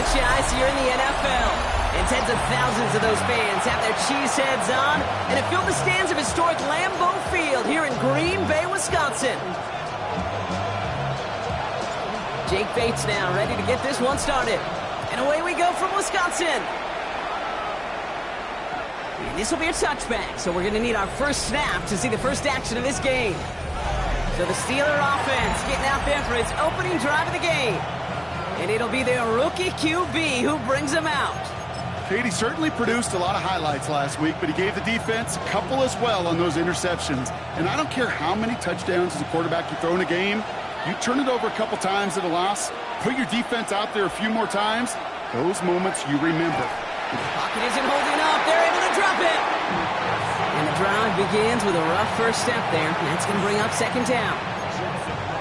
franchise here in the NFL. And tens of thousands of those fans have their cheese heads on and have filled the stands of historic Lambeau Field here in Green Bay, Wisconsin. Jake Bates now ready to get this one started. And away we go from Wisconsin. And this will be a touchback, so we're going to need our first snap to see the first action of this game. So the Steeler offense getting out there for its opening drive of the game. And it'll be their rookie QB who brings them out. Katie certainly produced a lot of highlights last week, but he gave the defense a couple as well on those interceptions. And I don't care how many touchdowns as a quarterback you throw in a game, you turn it over a couple times at a loss, put your defense out there a few more times, those moments you remember. The pocket isn't holding up. They're able to drop it. And the drive begins with a rough first step there. That's going to bring up second down.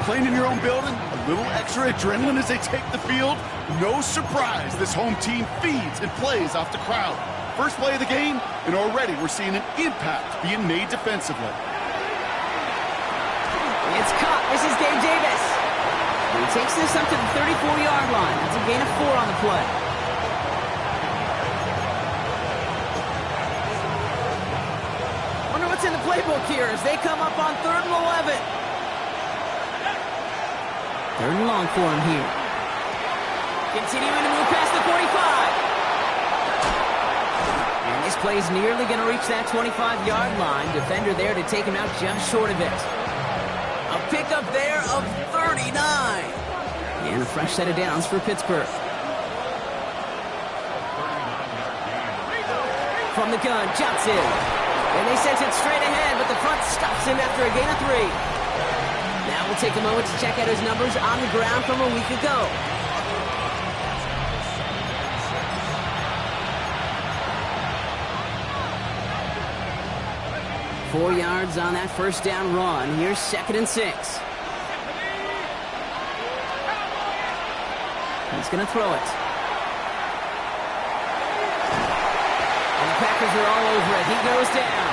Playing in your own building, a little extra adrenaline as they take the field. No surprise, this home team feeds and plays off the crowd. First play of the game, and already we're seeing an impact being made defensively. It's caught. This is Dave Davis. And he takes this up to the 34-yard line. That's a gain of 4 on the play. Wonder what's in the playbook here as they come up on 3rd and 11. 3rd and long for him here. Continuing to move past the 45. And this play's nearly going to reach that 25-yard line. Defender there to take him out just short of it. A pickup there of 39. And a fresh set of downs for Pittsburgh. From the gun, Johnson. And they sent it straight ahead, but the front stops him after a gain of 3. Now we'll take a moment to check out his numbers on the ground from a week ago. Four yards on that first down run. Here's 2nd and 6. He's going to throw it. And the Packers are all over it. He goes down.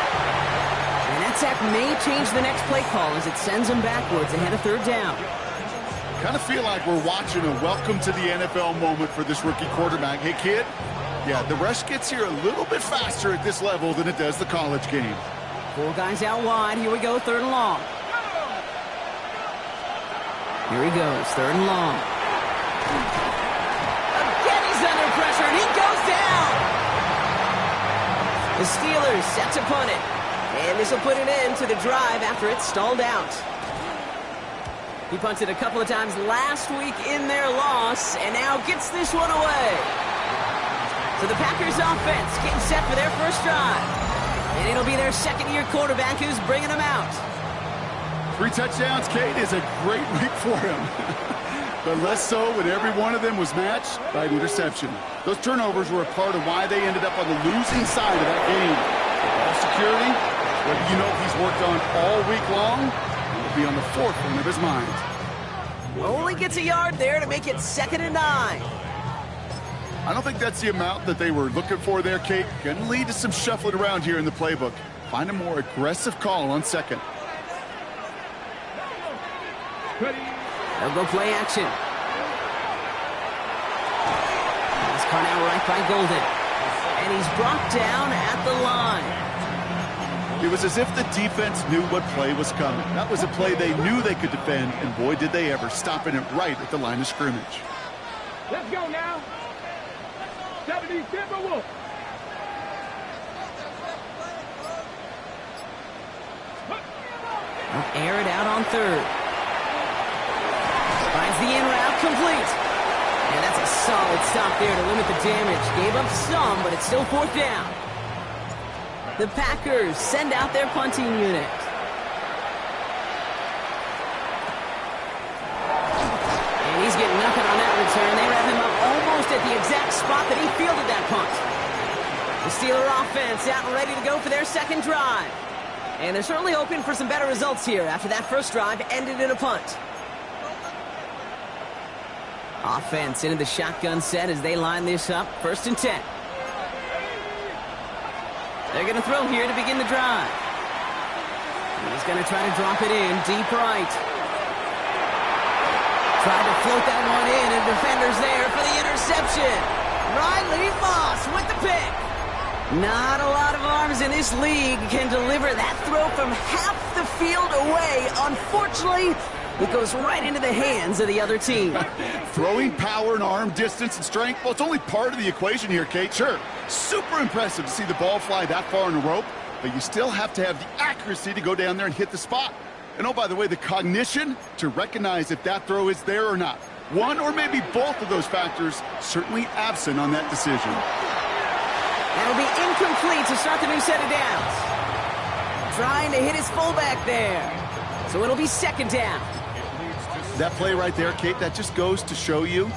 And that sack may change the next play call as it sends him backwards ahead of 3rd down. Kind of feel like we're watching a welcome to the NFL moment for this rookie quarterback. Hey, kid, yeah, the rush gets here a little bit faster at this level than it does the college game. 4 guys out wide. Here we go, 3rd and long. Here he goes, 3rd and long. Again, he's under pressure, and he goes down. The Steelers set to punt it. And this will put an end to the drive after it's stalled out. He punted a couple of times last week in their loss, and now gets this one away. So the Packers offense getting set for their first drive. And it'll be their second-year quarterback who's bringing them out. 3 touchdowns, Kate, is a great week for him. But less so when every one of them was matched by an interception. Those turnovers were a part of why they ended up on the losing side of that game. Ball security, what you know he's worked on all week long, will be on the forefront of his mind. Only gets a yard there to make it 2nd and 9. I don't think that's the amount that they were looking for there, Kate. Going to lead to some shuffling around here in the playbook. Find a more aggressive call on 2nd. They'll go play action. This caught out right by Golden. And he's brought down at the line. It was as if the defense knew what play was coming. That was a play they knew they could defend, and boy, did they ever, stopping it right at the line of scrimmage. Let's go now. 70 Timberwolves. Air it out on 3rd. Finds the in route complete. And that's a solid stop there to limit the damage. Gave up some, but it's still 4th down. The Packers send out their punting unit. And he's getting nothing on that return. They wrap him up almost at the exact spot that he fielded that punt. The Steeler offense out and ready to go for their second drive. And they're certainly hoping for some better results here after that first drive ended in a punt. Offense into the shotgun set as they line this up. 1st and 10. They're going to throw here to begin the drive. He's going to try to drop it in deep right. Tried to float that one in, and defender's there for the interception. Riley Moss with the pick. Not a lot of arms in this league can deliver that throw from half the field away. Unfortunately, it goes right into the hands of the other team. Throwing power and arm distance and strength, well, it's only part of the equation here, Kate. Sure, super impressive to see the ball fly that far in a rope, but you still have to have the accuracy to go down there and hit the spot. And oh, by the way, the cognition to recognize if that throw is there or not. One or maybe both of those factors certainly absent on that decision. That'll be incomplete to start the new set of downs. Trying to hit his fullback there. So it'll be second down. That play right there, Kate, that just goes to show you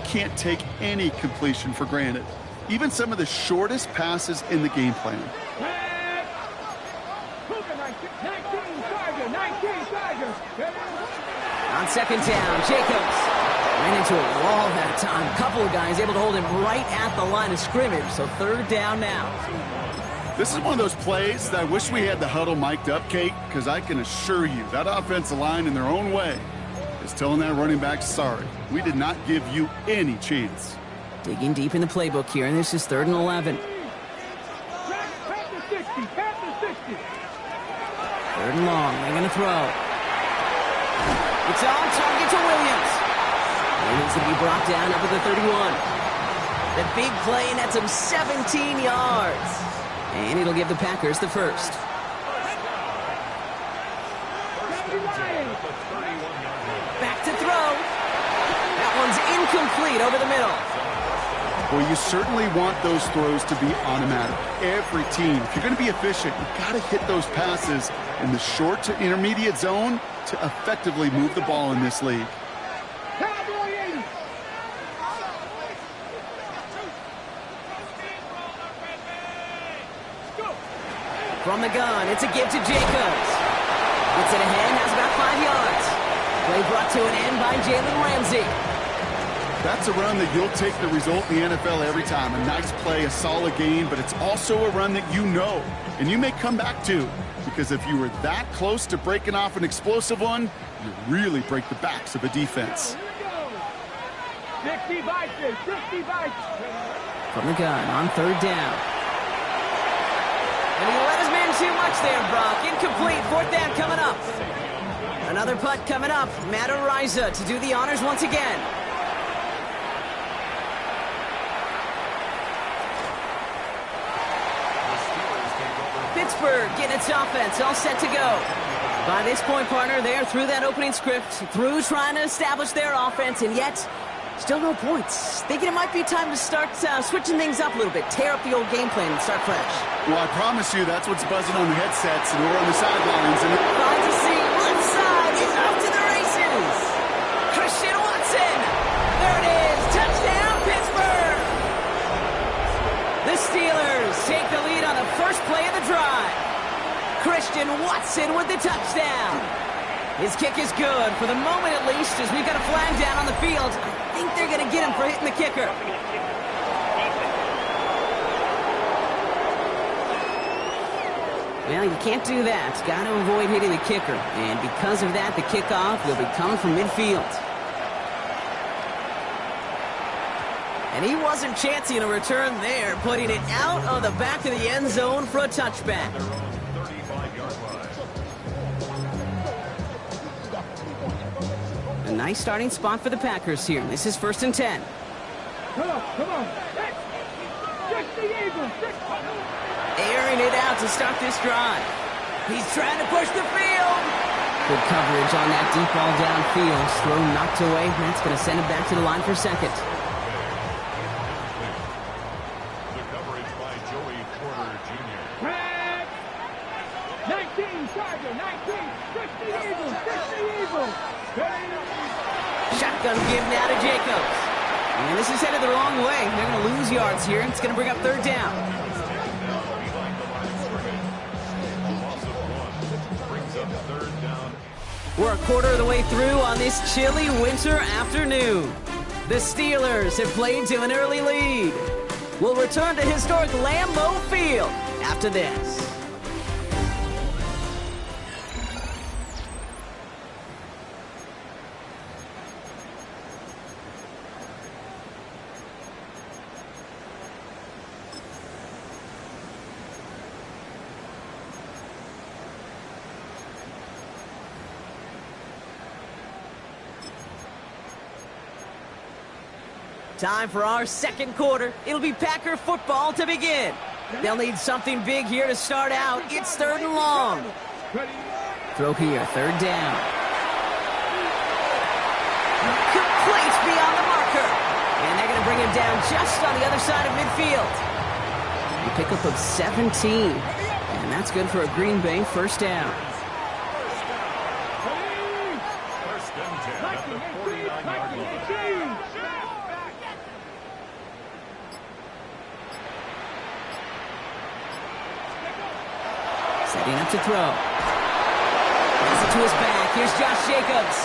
can't take any completion for granted. Even some of the shortest passes in the game plan. On second down, Jacobs ran into a wall that time. A couple of guys able to hold him right at the line of scrimmage. So third down now. This is one of those plays that I wish we had the huddle mic'd up, Kate, because I can assure you that offensive line in their own way is telling that running back, sorry, we did not give you any chance. Digging deep in the playbook here, and this is 3rd and 11. 3rd and long, they're going to throw. It's on target to Williams. Williams going to be brought down up at the 31. The big play, and that's him 17 yards. And it'll give the Packers the first. Back to throw. That one's incomplete over the middle. Well, you certainly want those throws to be automatic. Every team, if you're going to be efficient, you've got to hit those passes in the short to intermediate zone to effectively move the ball in this league. From the gun, it's a give to Jacobs. Gets it ahead, has about 5 yards. Play brought to an end by Jalen Ramsey. That's a run that you'll take the result in the NFL every time. A nice play, a solid game, but it's also a run that you know, and you may come back to, because if you were that close to breaking off an explosive one, you really break the backs of a defense. 60 bites, 60 bites. From the gun on 3rd down. And he let his man too much there, Brock. Incomplete. 4th down coming up. Another punt coming up. Matt Ariza to do the honors once again. Pittsburgh getting its offense all set to go. By this point, partner, they're through that opening script, through trying to establish their offense, and yet still no points. Thinking it might be time to start switching things up a little bit, tear up the old game plan and start fresh. Well, I promise you that's what's buzzing on the headsets and over on the sidelines. And Finds a seat, left side, he's off to the races. Christian Watson. There it is, touchdown, Pittsburgh. The Steelers take the lead on the first play of the drive. Christian Watson with the touchdown. His kick is good, for the moment at least, as we've got a flag down on the field. I think they're going to get him for hitting the kicker. Well, you can't do that. Got to avoid hitting the kicker. And because of that, the kickoff will be coming from midfield. And he wasn't chancing a return there, putting it out of the back of the end zone for a touchback. A nice starting spot for the Packers here. This is 1st and 10. Come on. Airing it out to start this drive. He's trying to push the field. Good coverage on that deep ball downfield. Throw knocked away. That's going to send him back to the line for second. The coverage by Joey Porter Jr. 19, Tiger, 19. 60 Eagles. Shotgun give now to Jacobs. And this is headed the wrong way. They're going to lose yards here. It's going to bring up 3rd down. We're a quarter of the way through on this chilly winter afternoon. The Steelers have played to an early lead. We'll return to historic Lambeau Field after this. Time for our second quarter. It'll be Packer football to begin. They'll need something big here to start out. It's 3rd and long. Throw here, 3rd down. Complete beyond the marker. And they're going to bring him down just on the other side of midfield. A pickup of 17. And that's good for a Green Bay 1st down. First and 10 at the 49-yard line. Setting up to throw. Pass it to his back. Here's Josh Jacobs.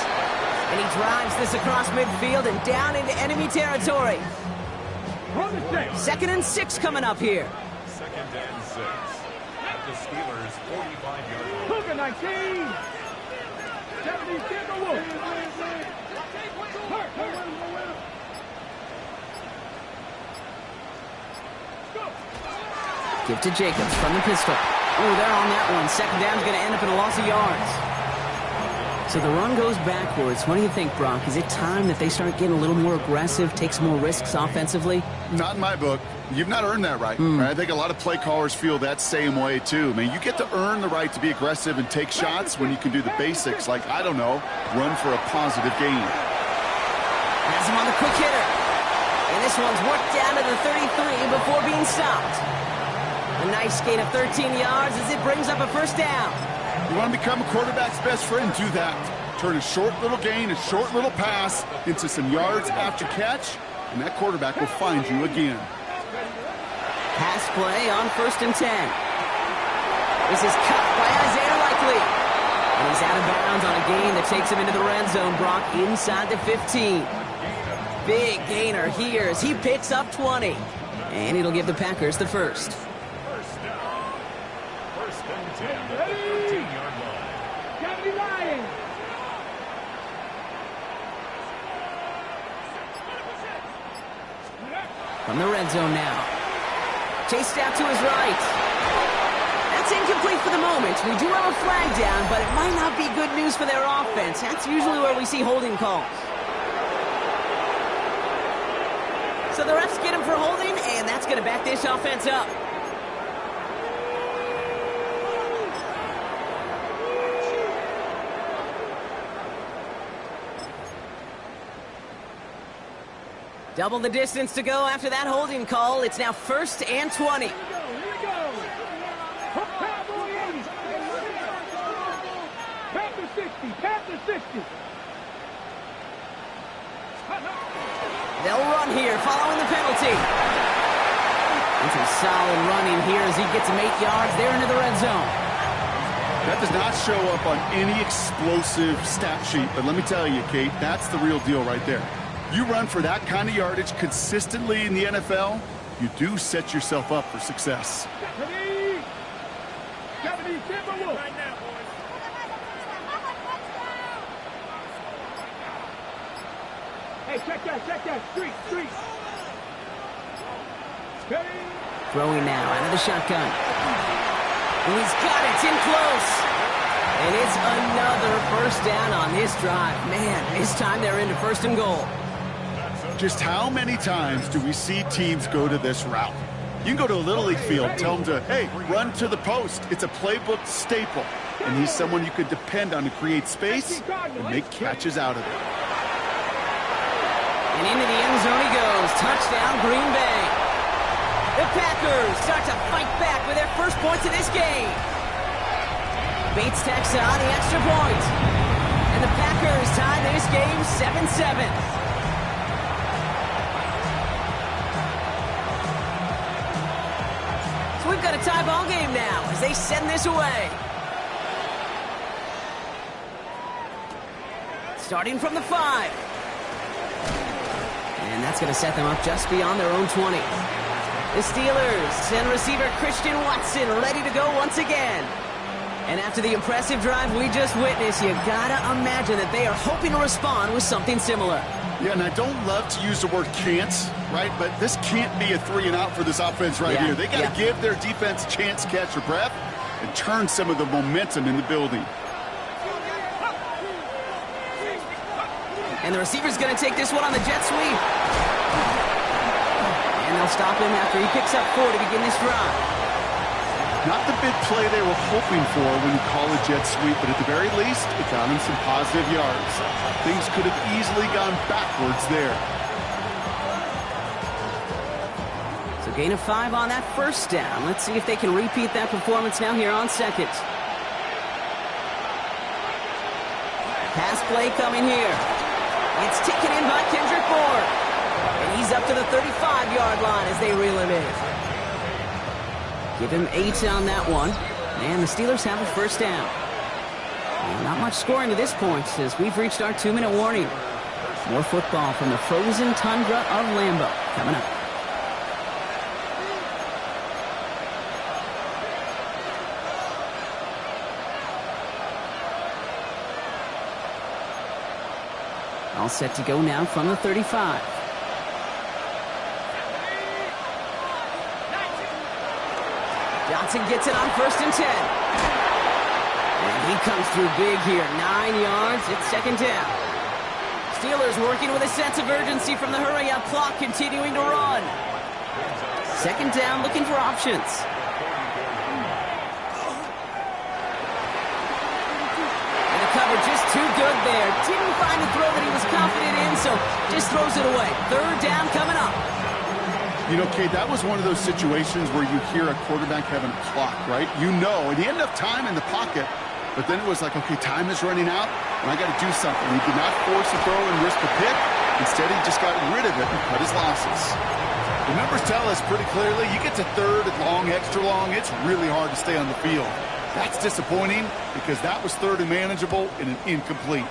And he drives this across midfield and down into enemy territory. 2nd and 6 coming up here. 2nd and 6 at the Steelers' 45-yard line. Cougar 19. 70 Timberwolves. Give to Jacobs from the pistol. Oh, they're on that one. 2nd down's going to end up in a loss of yards. So the run goes backwards. What do you think, Brock? Is it time that they start getting a little more aggressive, take some more risks offensively? Not in my book. You've not earned that right. I think a lot of play callers feel that same way, too. I mean, you get to earn the right to be aggressive and take shots when you can do the basics, like, I don't know, run for a positive gain. Has him on the quick hitter. And this one's worked down to the 33 before being stopped. A nice gain of 13 yards as it brings up a 1st down. You want to become a quarterback's best friend, do that. Turn a short little gain, a short little pass into some yards after catch, and that quarterback will find you again. Pass play on 1st and 10. This is cut by Isaiah Likely. And he's out of bounds on a gain that takes him into the red zone, Brock, inside the 15. Big gainer here as he picks up 20. And it'll give the Packers the 1st. First and 10 at the 13-yard line. 79. From the red zone now. Chased out to his right. That's incomplete for the moment. We do have a flag down, but it might not be good news for their offense. That's usually where we see holding calls. So the refs get him for holding, and that's going to back this offense up. Double the distance to go after that holding call. It's now 1st and 20. Here we go. Cowboy 80. Panther 60. Panther 60. They'll run here following the penalty. And some solid running here as he gets him 8 yards there into the red zone. That does not show up on any explosive stat sheet, but let me tell you, Kate, that's the real deal right there. You run for that kind of yardage consistently in the NFL, you do set yourself up for success. 70 Timberwolves. Right now, boys. Hey, check that. Street. Steady. Throwing now out of the shotgun. And he's got it. It's in close. And it's another 1st down on this drive. Man, this time they're into 1st and goal. Just how many times do we see teams go to this route? You can go to a Little League field, tell them to, hey, run to the post. It's a playbook staple. And he's someone you could depend on to create space and make catches out of it. And into the end zone he goes. Touchdown, Green Bay. The Packers start to fight back with their 1st points of this game. Bates tacks on the extra point. And the Packers tie this game 7-7. So we've got a tie ball game now as they send this away. Starting from the 5. And that's going to set them up just beyond their own 20. The Steelers send receiver Christian Watson ready to go once again. And after the impressive drive we just witnessed, you gotta imagine that they are hoping to respond with something similar. Yeah, and I don't love to use the word can't, right? But this can't be a 3-and-out for this offense right here. They got to give their defense a chance to catch their breath and turn some of the momentum in the building. And the receiver's going to take this one on the jet sweep. And they'll stop him after he picks up 4 to begin this drive. Not the big play they were hoping for when you call a jet sweep, but at the very least, it got him some positive yards. Things could have easily gone backwards there. So gain of 5 on that first down. Let's see if they can repeat that performance now here on second. Pass play coming here. It's taken in by Kendrick Bourne. And he's up to the 35-yard line as they reel him in. Give him 8 on that one. And the Steelers have a first down. And not much scoring to this point as we've reached our 2-minute warning. More football from the frozen tundra of Lambeau coming up. All set to go now from the 35. Johnson gets it on 1st and 10. And he comes through big here. 9 yards. It's second down. Steelers working with a sense of urgency from the hurry-up clock, continuing to run. Second down, looking for options. And the cover just too good there. Didn't find a throw that he was confident in, so just throws it away. Third down coming up. You know, Kate, that was one of those situations where you hear a quarterback having a clock, right? You know, and he had enough time in the pocket, but then it was like, okay, time is running out, and I got to do something. He did not force a throw and risk a pick. Instead, he just got rid of it and cut his losses. The numbers tell us pretty clearly, you get to third and long, extra long, it's really hard to stay on the field. That's disappointing because that was third and manageable and an incomplete.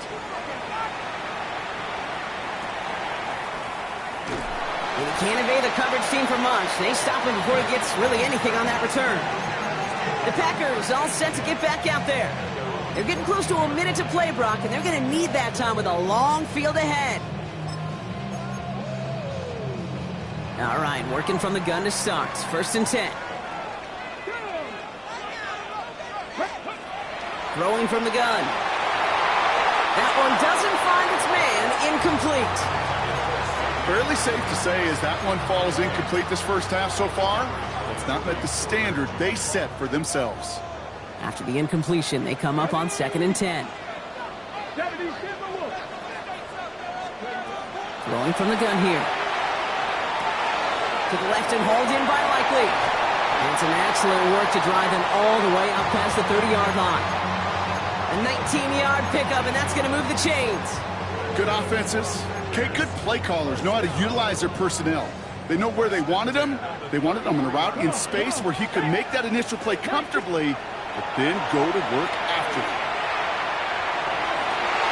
And he can't evade the coverage team for much. They stop him before he gets really anything on that return. The Packers all set to get back out there. They're getting close to a minute to play, Brock, and they're going to need that time with a long field ahead. All right, working from the gun to start. 1st and 10. Throwing from the gun. That one doesn't find its man. Incomplete. Fairly safe to say as that one falls incomplete this first half so far, it's not met the standard they set for themselves. After the incompletion, they come up on 2nd and 10. Throwing from the gun here. To the left and hauled in by Likely. And some excellent work to drive them all the way up past the 30-yard line. A 19-yard pickup, and that's going to move the chains. Good offenses. Good play callers know how to utilize their personnel. They know where they wanted him. They wanted him on a route in space where he could make that initial play comfortably, but then go to work after it.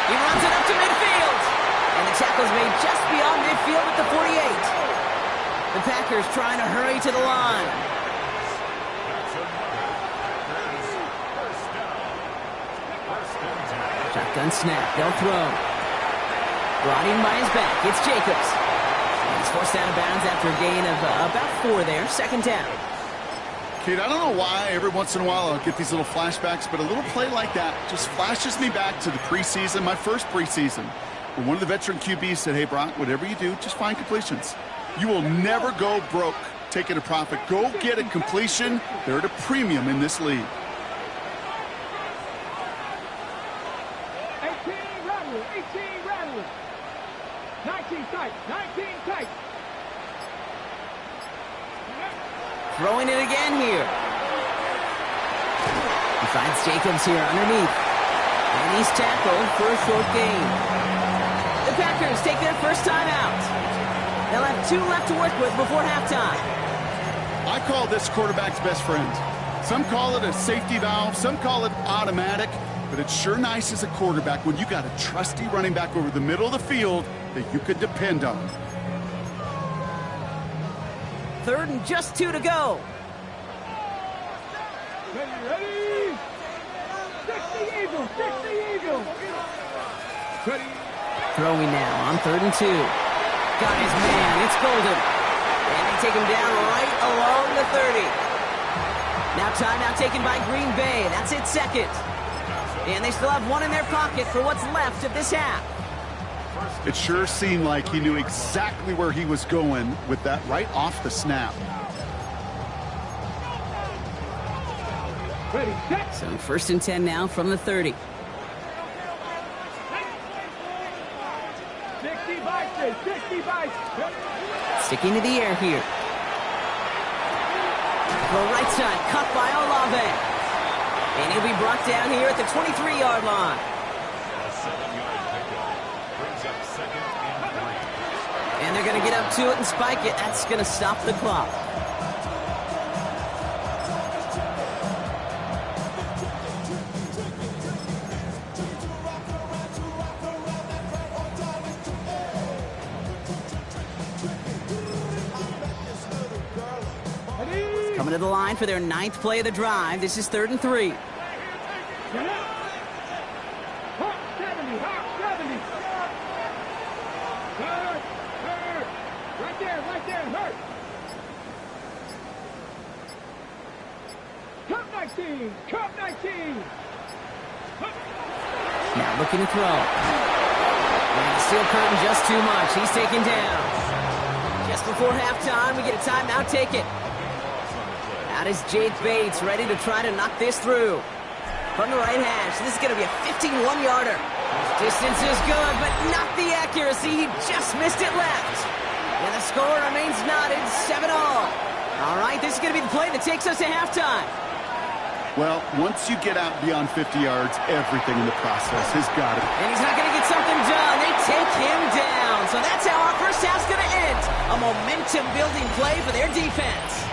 He runs it up to midfield. And the tackle's made just beyond midfield at the 48. The Packers trying to hurry to the line. Shotgun snap. They'll throw. Brought in by his back. It's Jacobs. He's forced out of bounds after a gain of about 4 there. 2nd down. Kate, I don't know why every once in a while I'll get these little flashbacks, but a little play like that just flashes me back to the preseason, my first preseason, when one of the veteran QBs said, hey, Brock, whatever you do, just find completions. You will never go broke taking a profit. Go get a completion. They're at a premium in this league. 18 rattle, 18 rattle. 19 tight, 19 tight. Throwing it again here. He finds Jacobs here underneath. And he's tackled for a short gain. The Packers take their first time out. They'll have 2 left to work with before halftime. I call this quarterback's best friend. Some call it a safety valve, some call it automatic, but it's sure nice as a quarterback when you got a trusty running back over the middle of the field that you could depend on. 3rd and just 2 to go. Ready? 60 Eagle, 60 Eagle. Ready? Throwing now on 3rd and 2. Got his man. It's Golden. And they take him down right along the 30. Now timeout taken by Green Bay. That's it, 2nd. And they still have 1 in their pocket for what's left of this half. It sure seemed like he knew exactly where he was going with that right off the snap. Ready, set. So 1st and 10 now from the 30. 60 bites, 60 bites. Sticking to the air here. The right side, cut by Olave. And he'll be brought down here at the 23-yard line. A 7-yard pickup brings up 2nd and 3. And they're going to get up to it and spike it. That's going to stop the clock. Coming to the line for their 9th play of the drive. This is 3rd and 3. Hot 70, hot 70. Hurt, hurt. Right there, hurt. Cup 19, cup 19. Now looking to throw. And the steel curtain just too much. He's taken down. Just before halftime, we get a timeout. Take it. Out is Jake Bates, ready to try to knock this through. From the right hash, this is going to be a 51-yarder. Distance is good, but not the accuracy. He just missed it left. And the score remains knotted, 7-all. All right, this is going to be the play that takes us to halftime. Well, once you get out beyond 50 yards, everything in the process has got it. And he's not going to get something done. They take him down. So that's how our first half's going to end. A momentum-building play for their defense.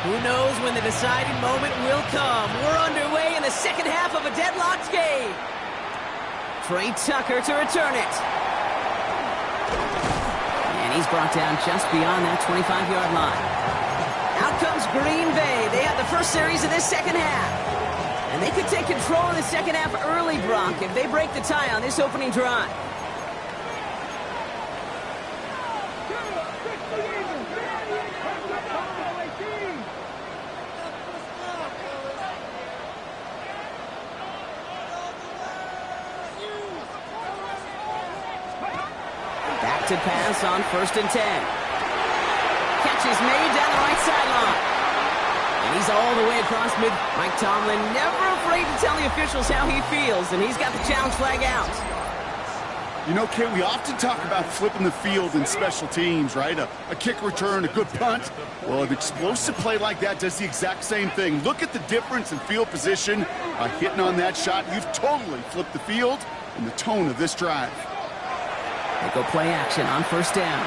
Who knows when the deciding moment will come. We're underway in the second half of a deadlocked game. Trey Tucker to return it. And he's brought down just beyond that 25-yard line. Out comes Green Bay. They have the first series of this second half. And they could take control of the second half early, Brock, if they break the tie on this opening drive. Back to pass on 1st and 10. Catch is made down the right sideline. And he's all the way across mid. Mike Tomlin never afraid to tell the officials how he feels, and he's got the challenge flag out. You know, Kate, we often talk about flipping the field in special teams, right? A kick return, a good punt. Well, an explosive play like that does the exact same thing. Look at the difference in field position. By hitting on that shot, you've totally flipped the field and the tone of this drive. They go play action on 1st down.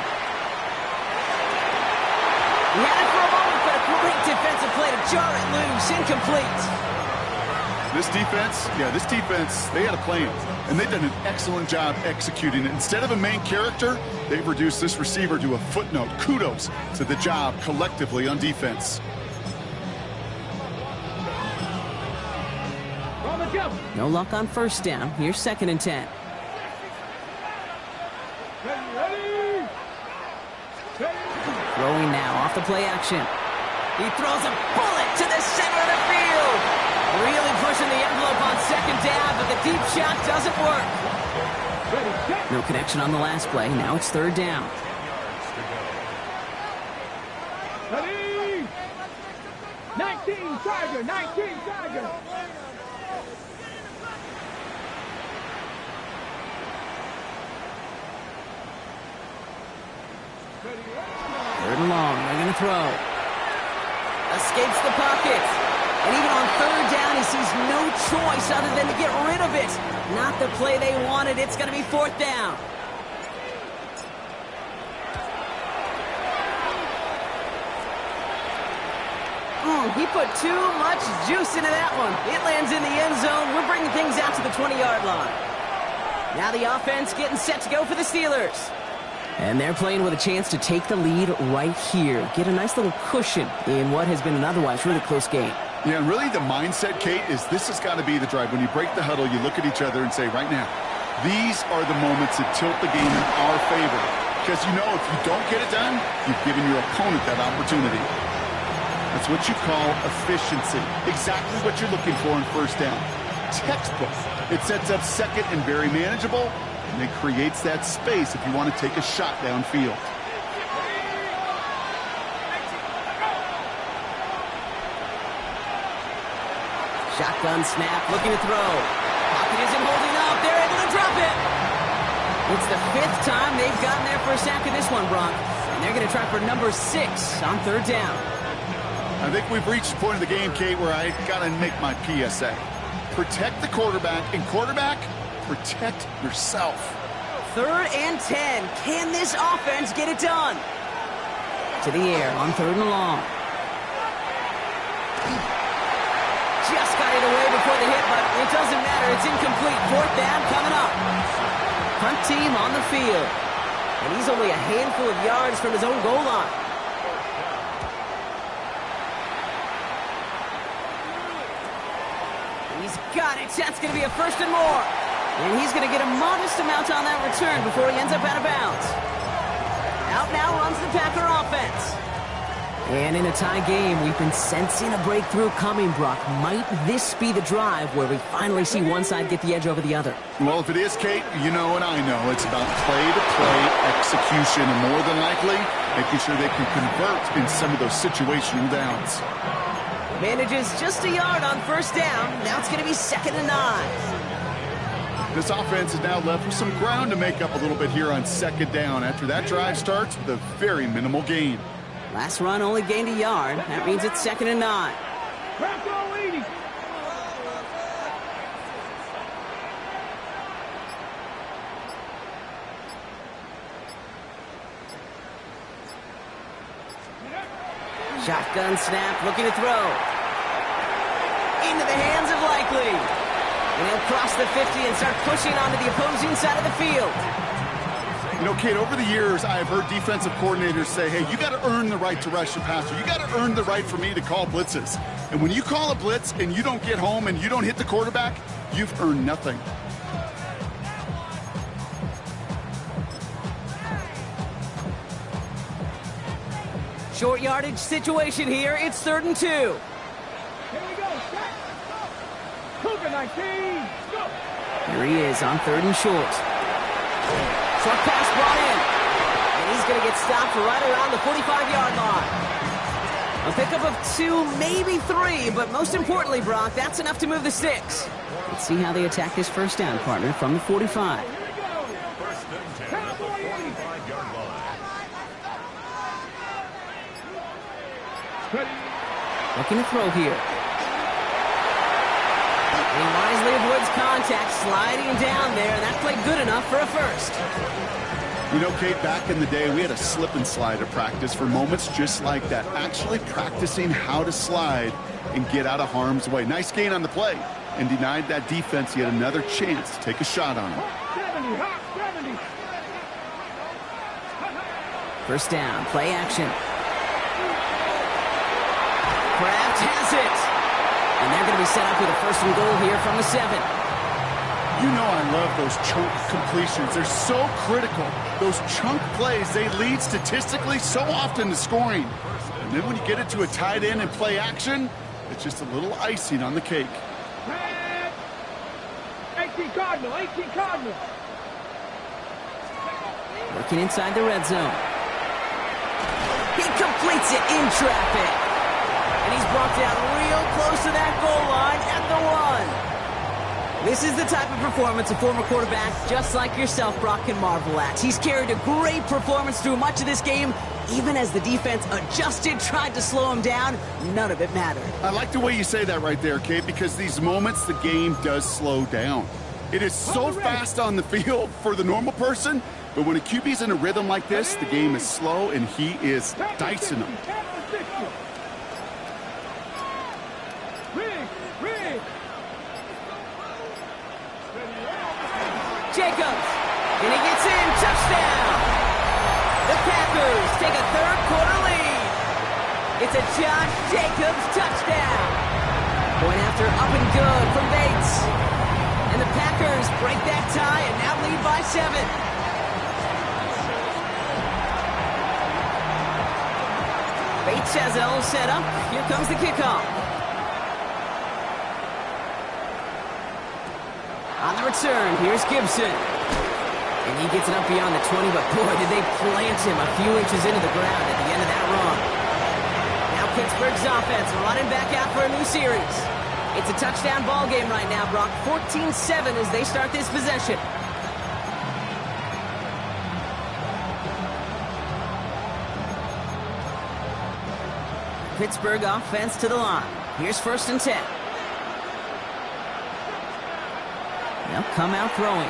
He had it for a moment, but a great defensive play to jar it loose. Incomplete. This defense, they had a plan, and they've done an excellent job executing it. Instead of a main character, they've reduced this receiver to a footnote. Kudos to the job collectively on defense. No luck on 1st down. Here's 2nd and 10. Ready. Throwing now off the play action. He throws a bullet to the center of the field. Really pushing the envelope on 2nd down, but the deep shot doesn't work. No connection on the last play. Now it's 3rd down. Ready. 19 Tiger, 19 Tiger. Third and long. They're going to throw. Escapes the pocket. And even on 3rd down, he sees no choice other than to get rid of it. Not the play they wanted. It's going to be 4th down. He put too much juice into that one. It lands in the end zone. We're bringing things out to the 20-yard line. Now the offense getting set to go for the Steelers. And they're playing with a chance to take the lead right here. Get a nice little cushion in what has been an otherwise really close game. Yeah, and really the mindset, Kate, is this has got to be the drive. When you break the huddle, you look at each other and say, right now, these are the moments that tilt the game in our favor. Because you know if you don't get it done, you've given your opponent that opportunity. That's what you call efficiency. Exactly what you're looking for in 1st down. textbook. It sets up second and very manageable, and it creates that space if you want to take a shot downfield. Shotgun snap, looking to throw. Pocket isn't holding up. They're able to drop it. It's the 5th time they've gotten there for a sack in this one, Brock. And they're going to try for number 6 on 3rd down. I think we've reached the point of the game, Kate, where I got to make my PSA. Protect the quarterback, and quarterback, protect yourself. 3rd and 10. Can this offense get it done? To the air on 3rd and long. Just got it away before the hit, but it doesn't matter. It's incomplete. 4th down coming up. Punt team on the field. And he's only a handful of yards from his own goal line. He's got it. That's going to be a 1st and more. And he's going to get a modest amount on that return before he ends up out of bounds. Out now runs the Packer offense. And in a tie game, we've been sensing a breakthrough coming, Brock. Might this be the drive where we finally see one side get the edge over the other? Well, if it is, Kate, you know and I know it's about play-to-play execution, and more than likely, making sure they can convert in some of those situational downs. Manages just a yard on 1st down. Now it's going to be 2nd and 9. This offense is now left with some ground to make up a little bit here on 2nd down after that drive starts with a very minimal gain. Last run only gained a yard. That means it's 2nd and 9. Shotgun snap, looking to throw. Into the hands of Likely. And he'll cross the 50 and start pushing onto the opposing side of the field. You know, Kate, over the years, I've heard defensive coordinators say, hey, you got to earn the right to rush the passer. You got to earn the right for me to call blitzes. And when you call a blitz and you don't get home and you don't hit the quarterback, you've earned nothing. Short yardage situation here. It's 3rd and 2. Here we go. Cougar 19. Go. Here he is on 3rd and short. Short pass brought in. And he's going to get stopped right around the 45-yard line. A pickup of 2, maybe 3, but most importantly, Brock, that's enough to move the sticks. Let's see how they attack this 1st down, partner, from the 45. Here we go. 1st and 10 at the 45-yard line. Looking to throw here. He wisely avoids contact, sliding down there, and that played good enough for a 1st. You know, Kate, back in the day, we had a slip and slide at practice for moments just like that. Actually practicing how to slide and get out of harm's way. Nice gain on the play, and denied that defense yet another chance to take a shot on him. 70. 1st down, play action. Kraft has it. And they're going to be set up with a 1st and goal here from the 7. You know I love those chunk completions. They're so critical. Those chunk plays, they lead statistically so often to scoring. And then when you get it to a tight end and play action, it's just a little icing on the cake. 18 Cardinal. Working inside the red zone. He completes it in traffic. And he's brought down real close to that goal line at the 1. This is the type of performance a former quarterback just like yourself, Brock, can marvel at. He's carried a great performance through much of this game. Even as the defense adjusted, tried to slow him down, none of it mattered. I like the way you say that right there, Kate, because these moments the game does slow down. It is so fast on the field for the normal person, but when a QB's in a rhythm like this, the game is slow and he is dicing them. Jacobs, and he gets in, touchdown! The Packers take a 3rd quarter lead. It's a Josh Jacobs touchdown. Point after up and good from Bates. And the Packers break that tie and now lead by 7. Bates has it all set up. Here comes the kickoff. On the return, here's Gibson. And he gets it up beyond the 20, but boy, did they plant him a few inches into the ground at the end of that run. Now Pittsburgh's offense running back out for a new series. It's a touchdown ball game right now, Brock. 14-7 as they start this possession. Pittsburgh offense to the line. Here's 1st and 10. They'll come out throwing.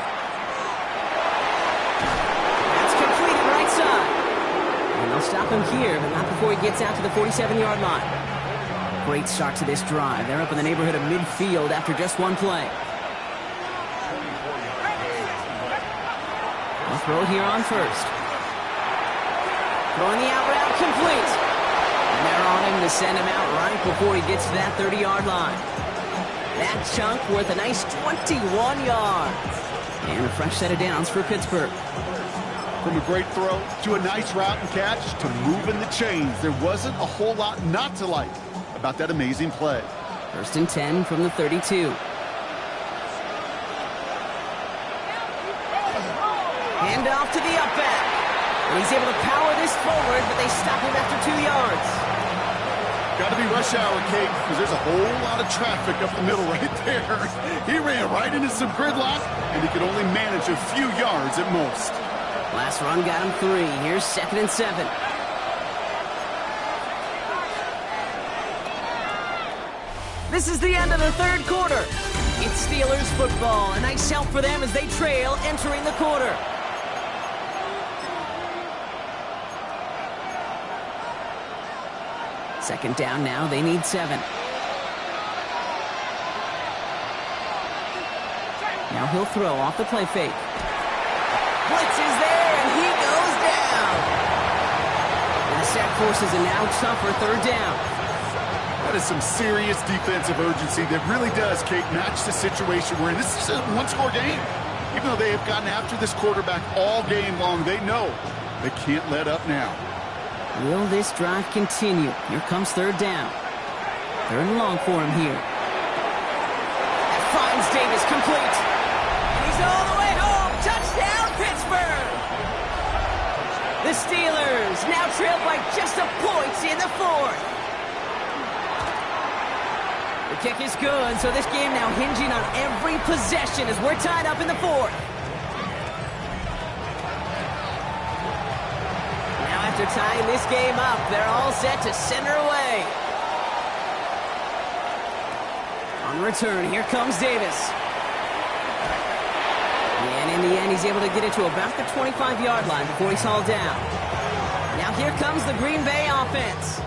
That's completed right side. And they'll stop him here, but not before he gets out to the 47-yard line. Great start to this drive. They're up in the neighborhood of midfield after just one play. They'll throw it here on 1st. Throwing the out route complete. And they're on him to send him out right before he gets to that 30-yard line. That chunk worth a nice 21 yards. And a fresh set of downs for Pittsburgh. From a great throw to a nice route and catch to moving the chains, there wasn't a whole lot not to like about that amazing play. 1st and 10 from the 32. Hand off to the up back. And he's able to power this forward, but they stop him after 2 yards. Got to be rush hour, Kate, because there's a whole lot of traffic up the middle right there. He ran right into some gridlock, and he could only manage a few yards at most. Last run got him 3. Here's 2nd and 7. This is the end of the 3rd quarter. It's Steelers football. A nice help for them as they trail entering the quarter. Second down now, they need 7. Now he'll throw off the play fake. Blitz is there, and he goes down. And the sack forces a now tougher 3rd down. That is some serious defensive urgency that really does, Kate, match the situation we're in. This is a one-score game. Even though they have gotten after this quarterback all game long, they know they can't let up now. Will this drive continue? Here comes 3rd down. 3rd and long for him here. That finds Davis complete. And he's all the way home. Touchdown, Pittsburgh! The Steelers now trail by just a point in the 4th. The kick is good, so this game now hinging on every possession as we're tied up in the 4th. After tying this game up, they're all set to center away. On the return, here comes Davis. And in the end, he's able to get it to about the 25-yard line before he's hauled down. Now here comes the Green Bay offense.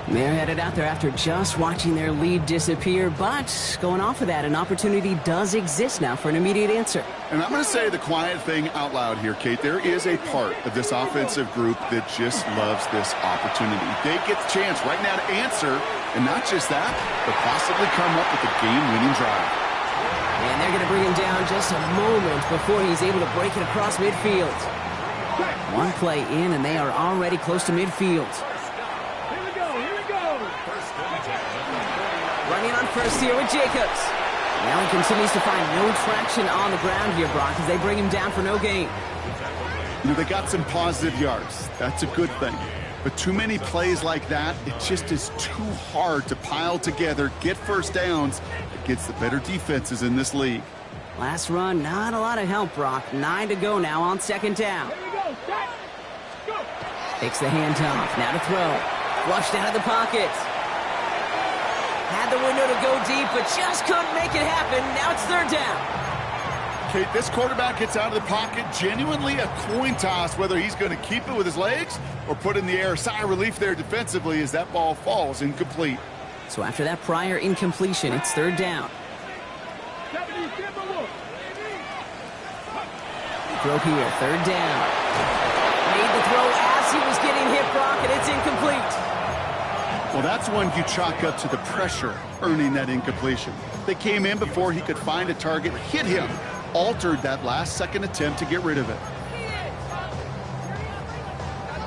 They're headed out there after just watching their lead disappear, but going off of that, an opportunity does exist now for an immediate answer. And I'm going to say the quiet thing out loud here, Kate. There is a part of this offensive group that just loves this opportunity. They get the chance right now to answer, and not just that, but possibly come up with a game-winning drive. And they're going to bring him down just a moment before he's able to break it across midfield. One play in, and they are already close to midfield. Running on 1st here with Jacobs. Now he continues to find no traction on the ground here, Brock, as they bring him down for no gain. You know, they got some positive yards. That's a good thing. But too many plays like that, it just is too hard to pile together, get 1st downs against the better defenses in this league. Last run, not a lot of help, Brock. 9 to go now on 2nd down. Takes the handoff. Now to throw. Flushed out of the pocket. Had the window to go deep, but just couldn't make it happen. Now it's 3rd down. Kate, this quarterback gets out of the pocket, genuinely a coin toss, whether he's going to keep it with his legs or put in the air. Sigh of relief there defensively as that ball falls incomplete. So after that prior incompletion, it's 3rd down. Throw here, 3rd down. Made the throw as he was getting hit, Brock, and it's incomplete. Well, that's one you chalk up to the pressure earning that incompletion. They came in before he could find a target, hit him, altered that last-second attempt to get rid of it.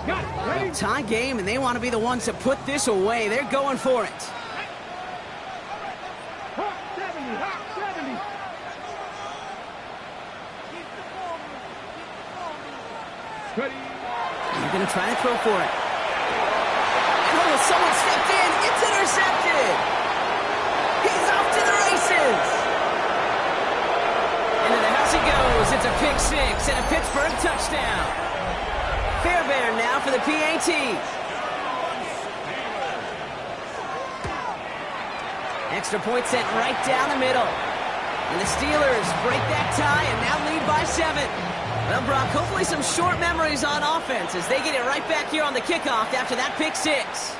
Well, tie game, and they want to be the ones to put this away. They're going for it. They're going to try to throw for it. Oh, someone stepped in. It's intercepted. He's off to the races. Into the house he goes. It's a pick six and a Pittsburgh touchdown. Fairbairn now for the PATs. Extra point sent right down the middle. And the Steelers break that tie and now lead by 7. Well, Brock, hopefully some short memories on offense as they get it right back here on the kickoff after that pick six.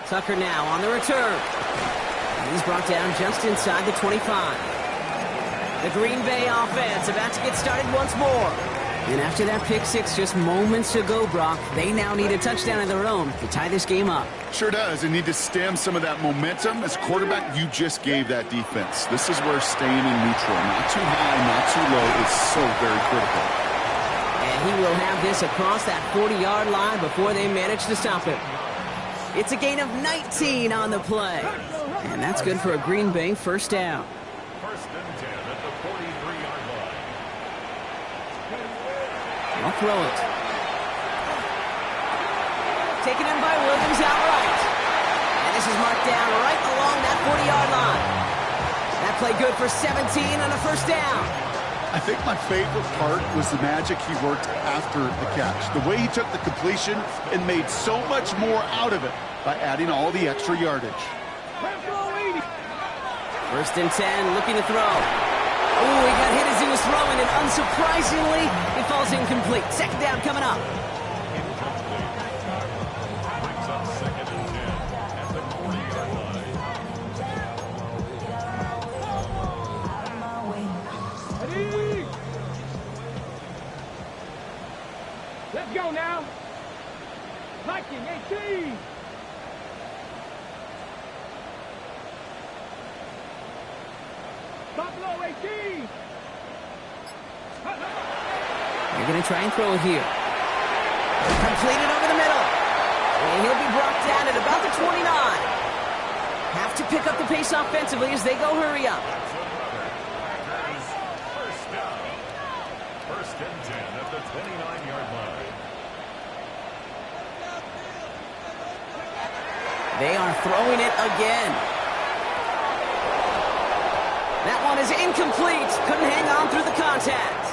Tucker now on the return. And he's brought down just inside the 25. The Green Bay offense about to get started once more. And after that pick six just moments ago, Brock, they now need a touchdown of their own to tie this game up. Sure does. They need to stem some of that momentum. As quarterback, you just gave that defense. This is where staying in neutral, not too high, not too low, is so very critical. And he will have this across that 40-yard line before they manage to stop him. It's a gain of 19 on the play. And that's good for a Green Bay first down. First and 10 at the 43-yard line. I'll throw it. Taken in by Williams outright. And this is marked down right along that 40-yard line. That play good for 17 on a first down. I think my favorite part was the magic he worked after the catch. The way he took the completion and made so much more out of it by adding all the extra yardage. First and 10, looking to throw. Oh, he got hit as he was throwing, and unsurprisingly, it falls incomplete. Second down coming up. Brings up second and 10 at the 40-yard line. Ready? Let's go now. Viking 18. Buffalo 18. They're going to try and throw it here. Completed over the middle. And he'll be brought down at about the 29. Have to pick up the pace offensively as they go hurry up. First down. First and 10 at the 29-yard line. They are throwing it again. That one is incomplete. Couldn't hang on through the contact.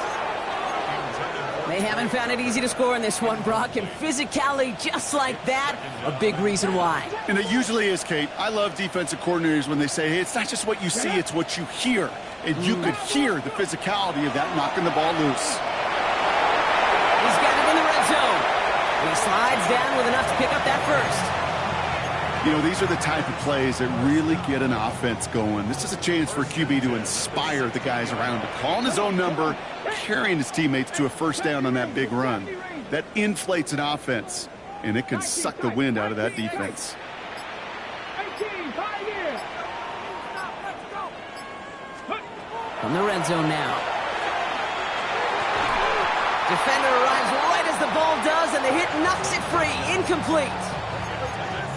They haven't found it easy to score in this one, Brock, and physicality just like that, a big reason why. And it usually is, Kate. I love defensive coordinators when they say, hey, it's not just what you see, it's what you hear. And you could hear the physicality of that knocking the ball loose. He's got it in the red zone. And he slides down with enough to pick up that first. You know, these are the type of plays that really get an offense going. This is a chance for a QB to inspire the guys around him. Calling his own number, carrying his teammates to a first down on that big run. That inflates an offense, and it can suck the wind out of that defense. 18, 5 years. From the red zone now. Defender arrives right as the ball does, and the hit knocks it free. Incomplete.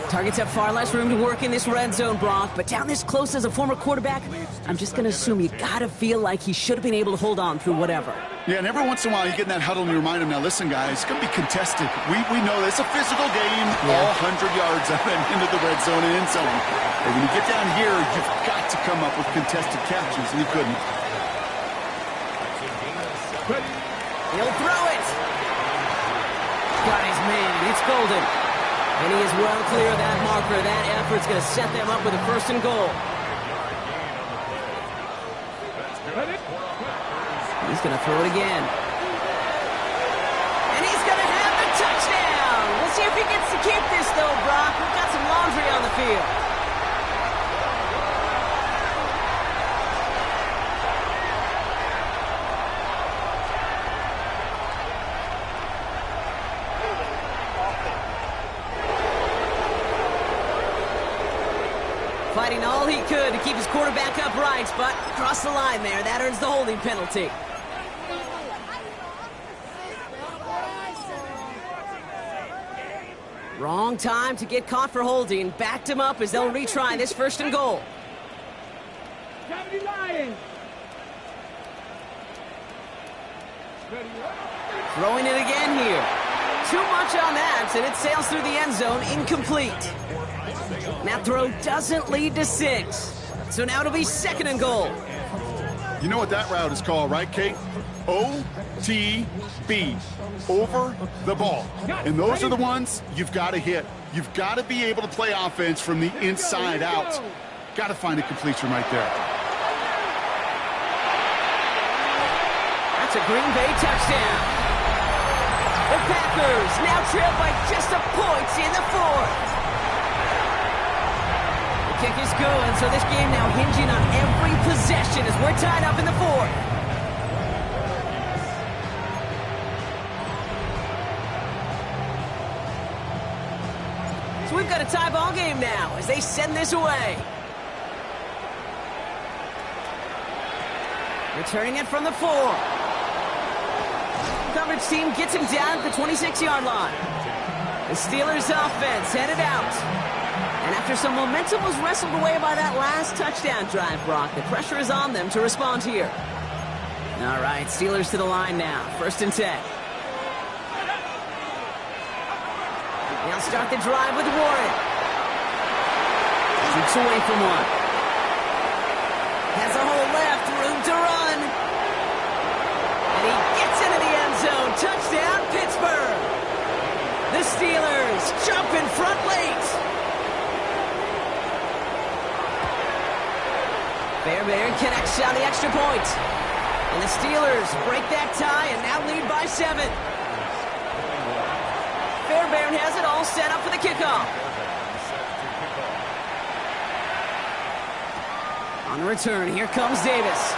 Targets have far less room to work in this red zone, Brock, but down this close as a former quarterback, I'm just going to assume you got to feel like he should have been able to hold on through whatever. Yeah, and every once in a while you get in that huddle and you remind him, now listen, guys, it's going to be contested. We know this. It's a physical game, all 100 yards up and into the red zone and end zone. And when you get down here, you've got to come up with contested catches, and he couldn't. He'll throw it. Got his man. It's golden. And he is well clear of that marker. That effort's going to set them up with a first and goal. He's going to throw it again. And he's going to have the touchdown. We'll see if he gets to keep this, though, Brock. We've got some laundry on the field. Fighting all he could to keep his quarterback upright, but across the line there, that earns the holding penalty. Wrong time to get caught for holding. Backed him up as they'll retry this first and goal. Throwing it again here. Too much on that, and it sails through the end zone, incomplete. That throw doesn't lead to 6. So now it'll be 2nd and goal. You know what that route is called, right, Kate? OTB, over the ball. And those are the ones you've got to hit. You've got to be able to play offense from the inside out. Got to find a completion right there. That's a Green Bay touchdown. The Packers now trail by just a point in the 4th. The kick is good, so this game now hinging on every possession as we're tied up in the 4th. So we've got a tie ball game now as they send this away. Returning it from the 4. Coverage team gets him down at the 26-yard line. The Steelers offense headed out. And after some momentum was wrestled away by that last touchdown drive, Brock, the pressure is on them to respond here. All right, Steelers to the line now. 1st and 10. They'll start the drive with Warren. Keeps away from one. Has a hole left, room to run. And he gets into the end zone. Touchdown, Pittsburgh. The Steelers jump in front late. Fairbairn connects on the extra point. And the Steelers break that tie and now lead by 7. Fairbairn has it all set up for the kickoff. On the return, here comes Davis.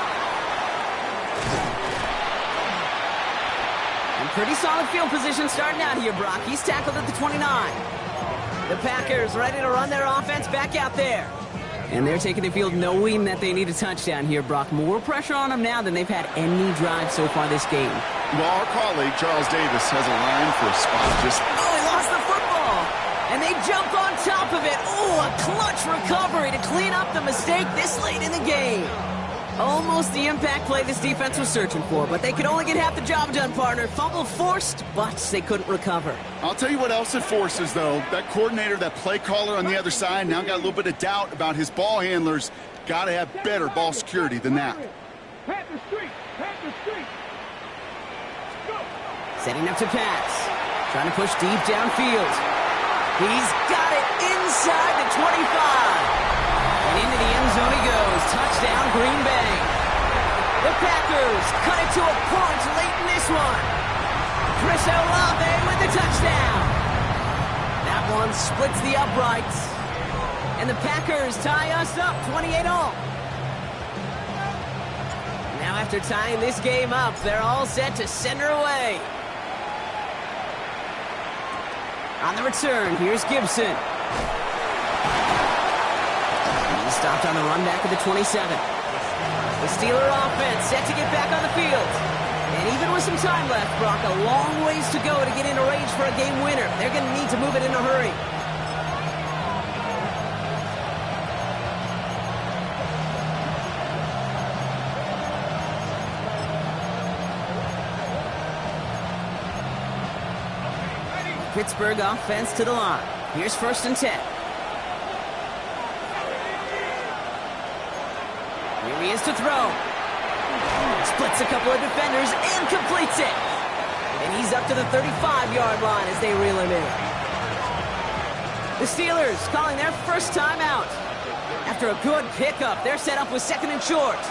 And pretty solid field position starting out here, Brock. He's tackled at the 29. The Packers ready to run their offense back out there. And they're taking the field knowing that they need a touchdown here, Brock. More pressure on them now than they've had any drive so far this game. Well, our colleague, Charles Davis, has a line for a spot. Just Oh, he lost the football. And they jump on top of it. Oh, a clutch recovery to clean up the mistake this late in the game. Almost the impact play this defense was searching for, but they could only get half the job done, partner. Fumble forced, but they couldn't recover. I'll tell you what else it forces, though. That coordinator, that play caller on the other side, now got a little bit of doubt about his ball handlers. Got to have better ball security than that. Panther Street. Panther Street. Go. Setting up to pass. Trying to push deep downfield. He's got it inside the 25. And into the end zone he goes. Touchdown, Green Bay. The Packers cut it to a point late in this one. Chris Olave with the touchdown. That one splits the uprights. And the Packers tie us up 28-all. Now after tying this game up, they're all set to send her away. On the return, here's Gibson. He's stopped on the run back of the 27. The Steeler offense set to get back on the field. And even with some time left, Brock, a long ways to go to get into range for a game winner. They're going to need to move it in a hurry. Pittsburgh offense to the line. Here's 1st and 10. Here he is to throw. Splits a couple of defenders and completes it. And he's up to the 35-yard line as they reel him in. The Steelers calling their first timeout. After a good pickup, they're set up with 2nd and short.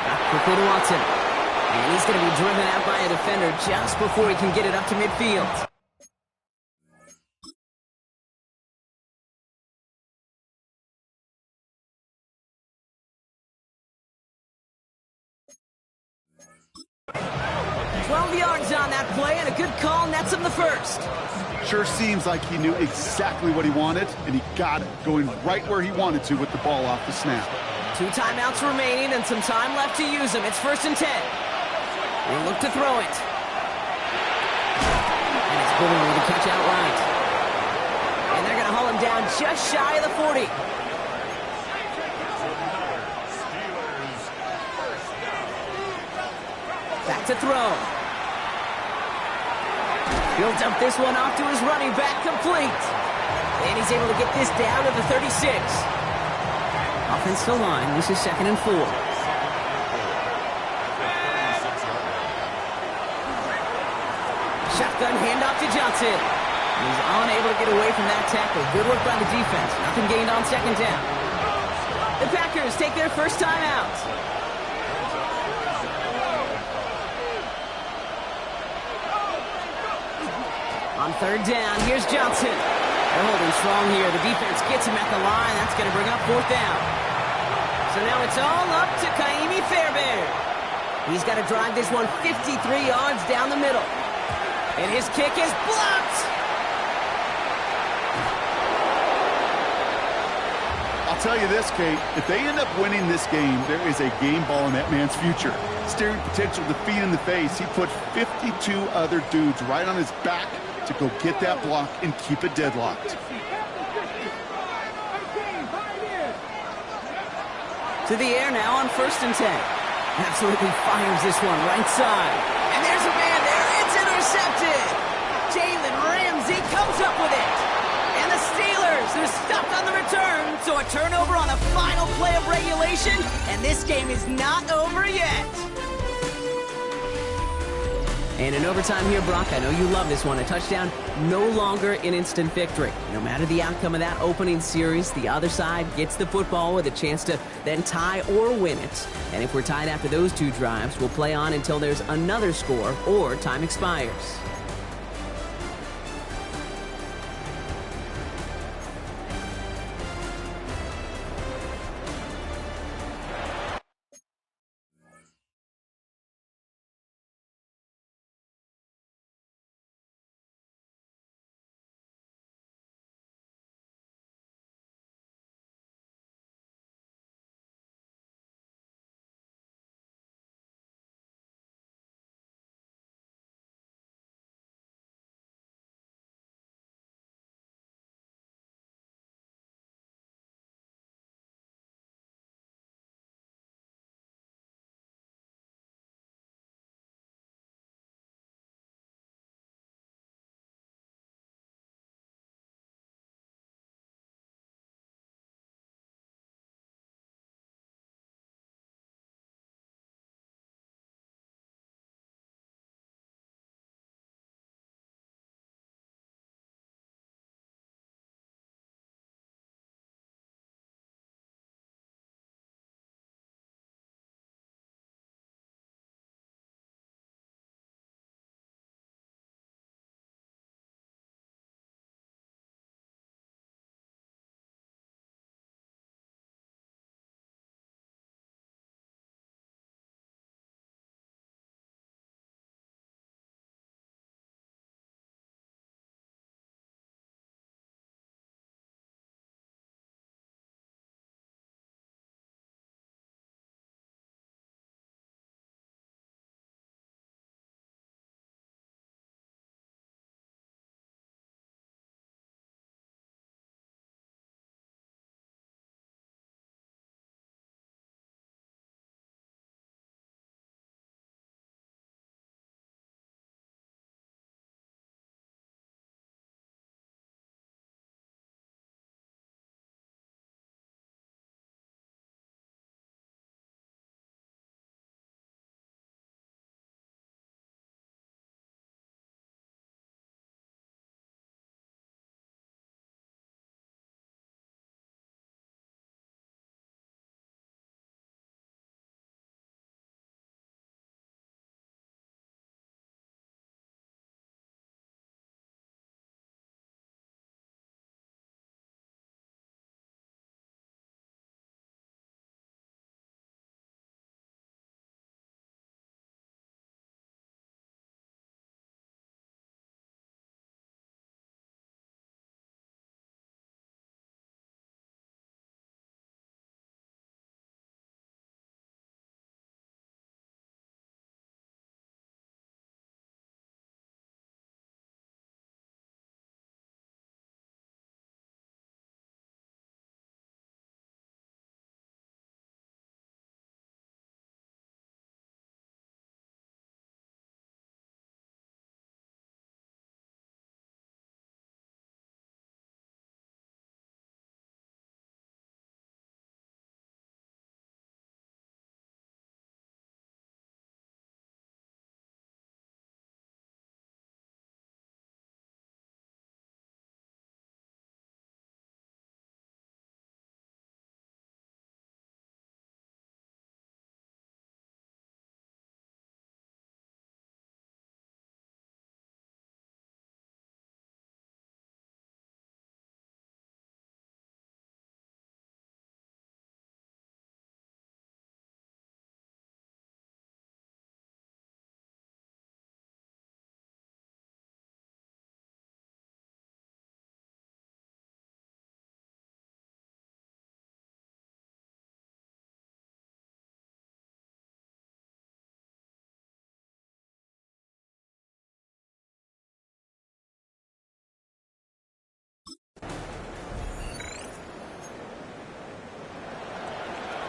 Back quickly to Watson. And he's going to be driven out by a defender just before he can get it up to midfield. Yards on that play, and a good call nets him the first. Sure seems like he knew exactly what he wanted, and he got it, going right where he wanted to with the ball off the snap. 2 timeouts remaining and some time left to use them. It's 1st and 10. They look to throw it. And it's Bullen with the catch outright. And they're going to haul him down just shy of the 40. Steelers to throw. He'll dump this one off to his running back, complete. And he's able to get this down to the 36. Offensive line, this is 2nd and 4. Shotgun handoff to Johnson. He's unable to get away from that tackle. Good work by the defense. Nothing gained on 2nd down. The Packers take their first time out. On 3rd down, here's Johnson. They're holding strong here. The defense gets him at the line. That's going to bring up 4th down. So now it's all up to Kaimi Fairbairn. He's got to drive this one 53 yards down the middle. And his kick is blocked. I'll tell you this, Kate. If they end up winning this game, there is a game ball in that man's future. Staring potential defeat in the face, he put 52 other dudes right on his back to go get that block and keep it deadlocked. To the air now on 1st and 10. Absolutely fires this one right side. And there's a man there. It's intercepted. Jalen Ramsey comes up with it. And the Steelers are stopped on the return. So a turnover on the final play of regulation. And this game is not over yet. And in overtime here, Brock, I know you love this one. A touchdown, no longer an instant victory. No matter the outcome of that opening series, the other side gets the football with a chance to then tie or win it. And if we're tied after those 2 drives, we'll play on until there's another score or time expires.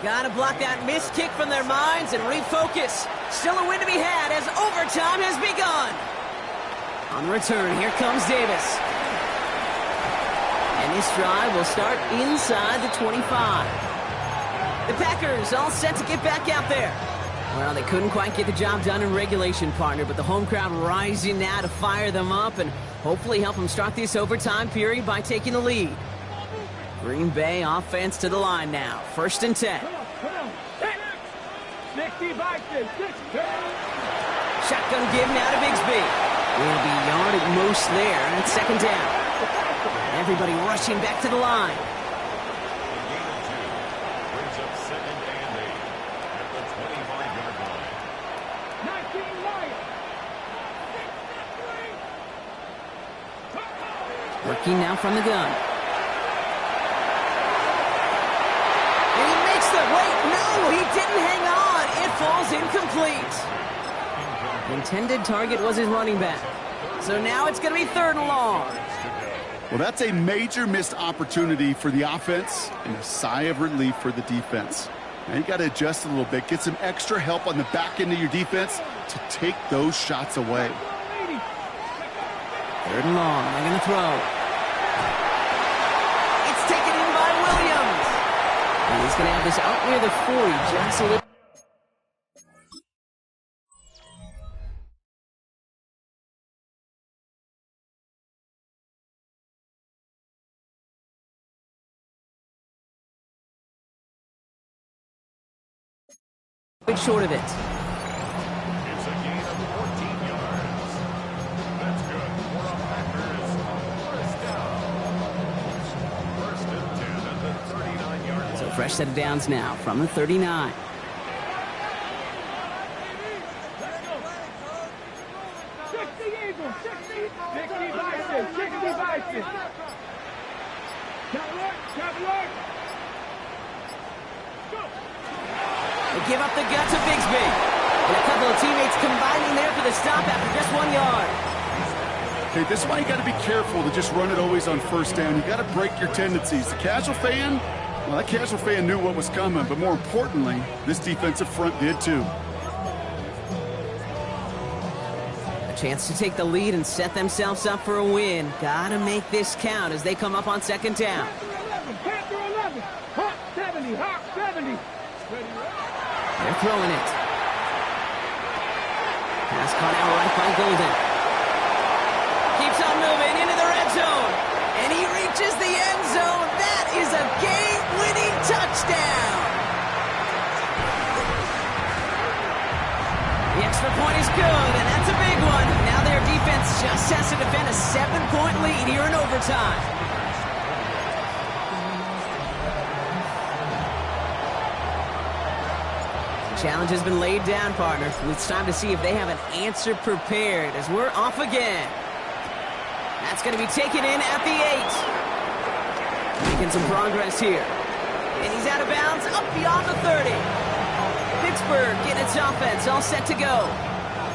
Gotta block that missed kick from their minds and refocus. Still a win to be had as overtime has begun. On the return, here comes Davis. And this drive will start inside the 25. The Packers all set to get back out there. Well, they couldn't quite get the job done in regulation, partner, but the home crowd rising now to fire them up and hopefully help them start this overtime period by taking the lead. Green Bay offense to the line now. 1st and 10. Come on. 60 by 6. Shotgun give now to Bigsby. Will be yard at most there, and it's 2nd down. Everybody rushing back to the line. Brings up 2nd and 8 at the 25-yard line. 19 Lions. Working now from the gun. And he makes the wait. No, he didn't hang on. It falls incomplete. The intended target was his running back. So now it's going to be 3rd and long. Well, that's a major missed opportunity for the offense and a sigh of relief for the defense. Now you got to adjust a little bit, get some extra help on the back end of your defense to take those shots away. 3rd and long. They're going to throw. It's taken in by Williams. And he's going to have this out near the 40. Just a little. Bit short of it. It's a gain of 14 yards. That's good for a Packers 1st down. 1st and 10 at the 39-yard line. So fresh set of downs now from the 39. 60 Eagles. 60 by 6. 60 by 6. Cadillac. They give up the gut to Bigsby. And a couple of teammates combining there for the stop after just 1 yard. Okay, this is why you got to be careful to just run it always on 1st down. You got to break your tendencies. The casual fan, well, that casual fan knew what was coming, but more importantly, this defensive front did too. A chance to take the lead and set themselves up for a win. Gotta make this count as they come up on 2nd down. Panther 11. Hawk 70. Hawk 70. They're throwing it. Pass caught out right by Golden. Keeps on moving into the red zone. And he reaches the end zone. That is a game-winning touchdown. The extra point is good, and that's a big one. Now their defense just has to defend a 7-point lead here in overtime. Challenge has been laid down, partner. It's time to see if they have an answer prepared as we're off again. That's going to be taken in at the 8. Making some progress here. And he's out of bounds up beyond the 30. Pittsburgh getting its offense all set to go.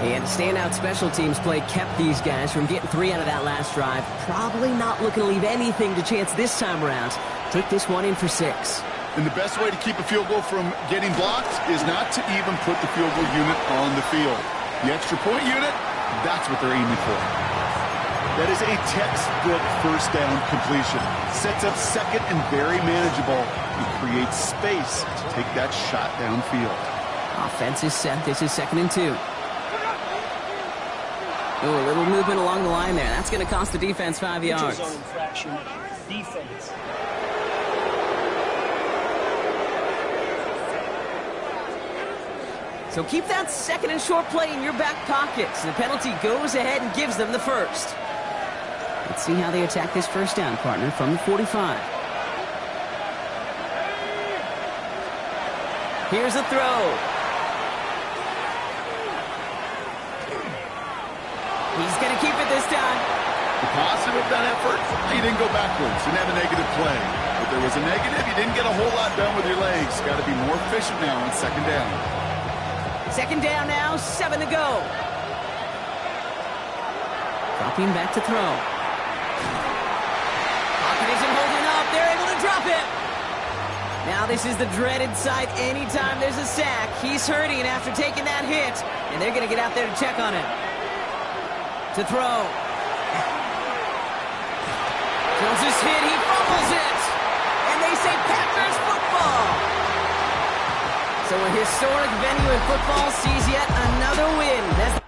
And standout special teams play kept these guys from getting 3 out of that last drive. Probably not looking to leave anything to chance this time around. Take this one in for 6. And the best way to keep a field goal from getting blocked is not to even put the field goal unit on the field. The extra point unit, that's what they're aiming for. That is a textbook 1st down completion. Sets up 2nd and very manageable. It creates space to take that shot downfield. Offense is set. This is 2nd and 2. Oh, a little movement along the line there. That's going to cost the defense 5 yards. Zone infraction. Defense. So keep that 2nd and short play in your back pockets. The penalty goes ahead and gives them the 1st. Let's see how they attack this 1st down, partner, from the 45. Here's a throw. He's going to keep it this time. The positive of that effort, he didn't go backwards. Didn't have a negative play. If there was a negative, you didn't get a whole lot done with your legs. Got to be more efficient now on 2nd down. 2nd down now, 7 to go. Dropping back to throw. Pocket isn't holding up. They're able to drop it. Now this is the dreaded sight anytime there's a sack. He's hurting after taking that hit, and they're going to get out there to check on him. To throw. Jones is hit, he fumbles it! And they say Packers football! So a historic venue in football sees yet another win. That's